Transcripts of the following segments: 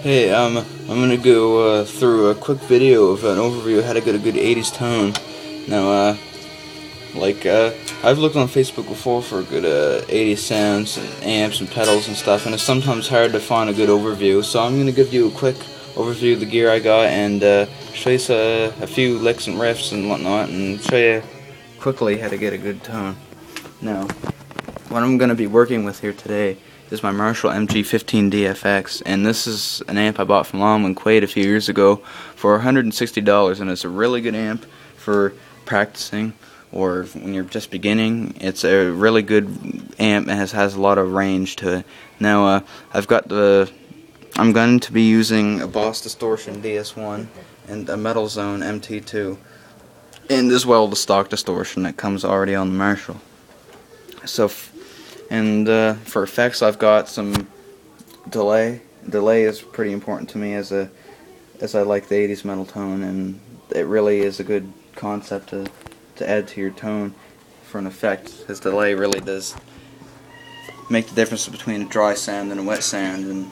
Hey, I'm gonna go through a quick video of an overview of how to get a good 80s tone. Now, I've looked on Facebook before for good 80s sounds and amps and pedals and stuff, and it's sometimes hard to find a good overview. So I'm gonna give you a quick overview of the gear I got and show you a few licks and riffs and whatnot, and show you quickly how to get a good tone. Now, what I'm gonna be working with here today is my Marshall MG15 DFX, and this is an amp I bought from Lom and Quaid a few years ago for $160, and it's a really good amp for practicing or when you're just beginning. It's a really good amp and has a lot of range to it. Now I'm going to be using a Boss Distortion DS1 and a Metal Zone MT2, and as well the stock distortion that comes already on the Marshall. So for effects, I've got some delay. Delay is pretty important to me as I like the 80s metal tone, and it really is a good concept to add to your tone for an effect, because delay really does make the difference between a dry sound and a wet sound, and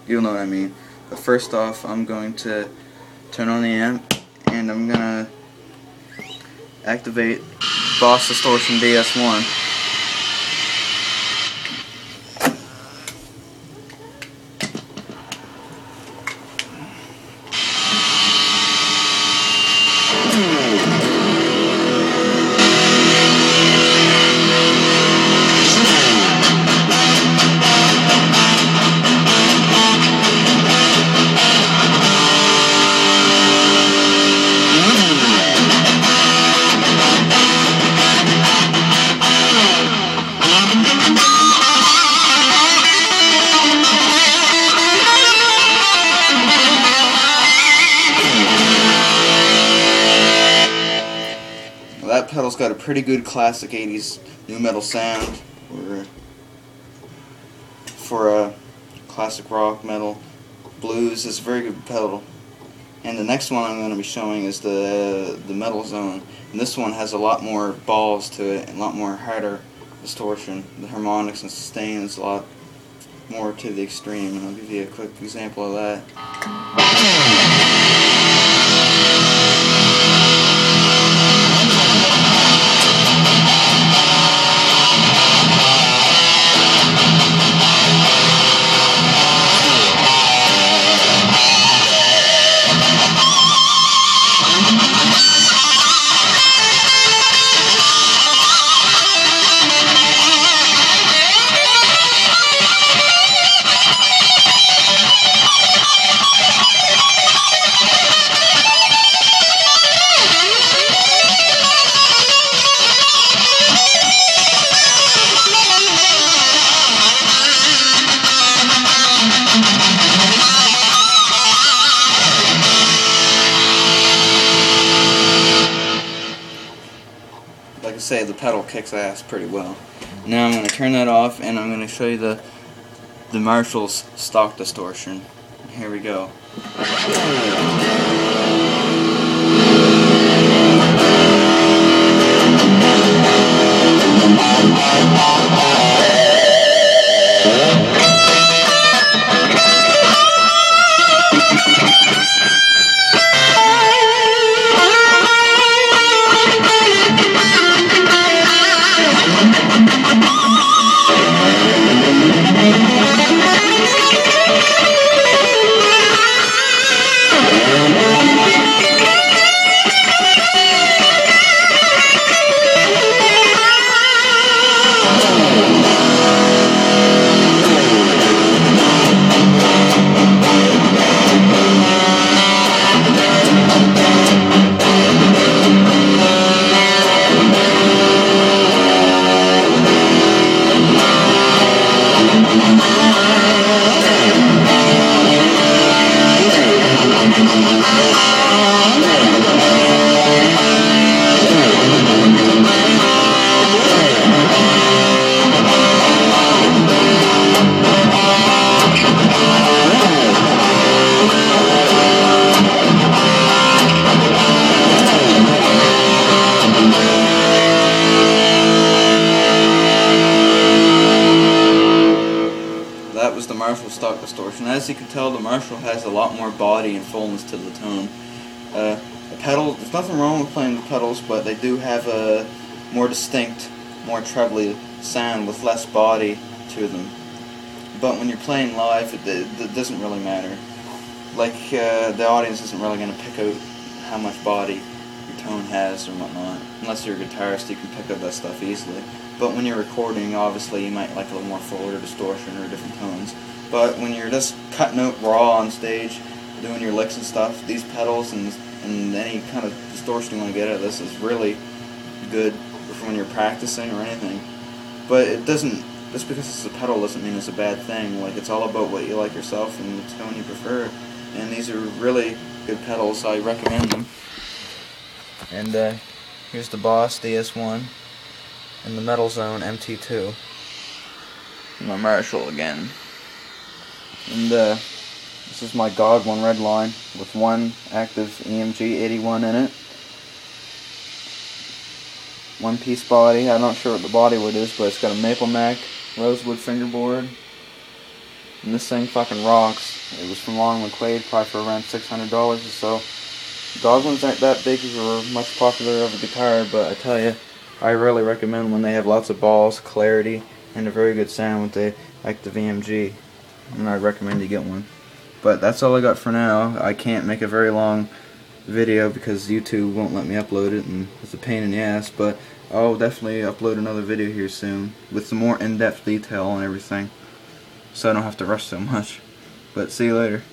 you'll know what I mean. But first off, I'm going to turn on the amp, and I'm going to activate Boss Distortion DS1. That pedal's got a pretty good classic 80s nu metal sound for a classic rock, metal, blues. It's a very good pedal. And the next one I'm going to be showing is the Metal Zone. And this one has a lot more balls to it and a lot more harder distortion. The harmonics and sustains a lot more to the extreme, and I'll give you a quick example of that. Like I say, the pedal kicks ass pretty well. Now I'm going to turn that off, and I'm going to show you the Marshall's stock distortion. Here we go. distortion. As you can tell, the Marshall has a lot more body and fullness to the tone. The pedal, there's nothing wrong with playing the pedals, but they do have a more distinct, more trebly sound with less body to them. But when you're playing live, it doesn't really matter. Like, the audience isn't really going to pick out how much body your tone has or whatnot. Unless you're a guitarist, you can pick up that stuff easily. But when you're recording, obviously you might like a little more fuller distortion or different tones. But when you're just cutting out raw on stage, doing your licks and stuff, these pedals and any kind of distortion you want to get out of this is really good for when you're practicing or anything. But it doesn't, just because it's a pedal doesn't mean it's a bad thing. Like, it's all about what you like yourself and the tone you prefer. And these are really good pedals, I recommend them. And here's the Boss DS1 and the Metal Zone MT2. And my Marshall again. And this is my God One Red Line with one active EMG 81 in it. One piece body. I'm not sure what the body wood is, but it's got a Maple Mac rosewood fingerboard. And this thing fucking rocks. It was from Long McQuaid, probably for around $600 or so. Godwins aren't that big or much popular of a guitar, but I tell you, I really recommend when they have lots of balls, clarity, and a very good sound with the active EMG. And I recommend you get one. But that's all I got for now. I can't make a very long video because YouTube won't let me upload it, and it's a pain in the ass, but I'll definitely upload another video here soon with some more in-depth detail and everything, so I don't have to rush so much. But see you later.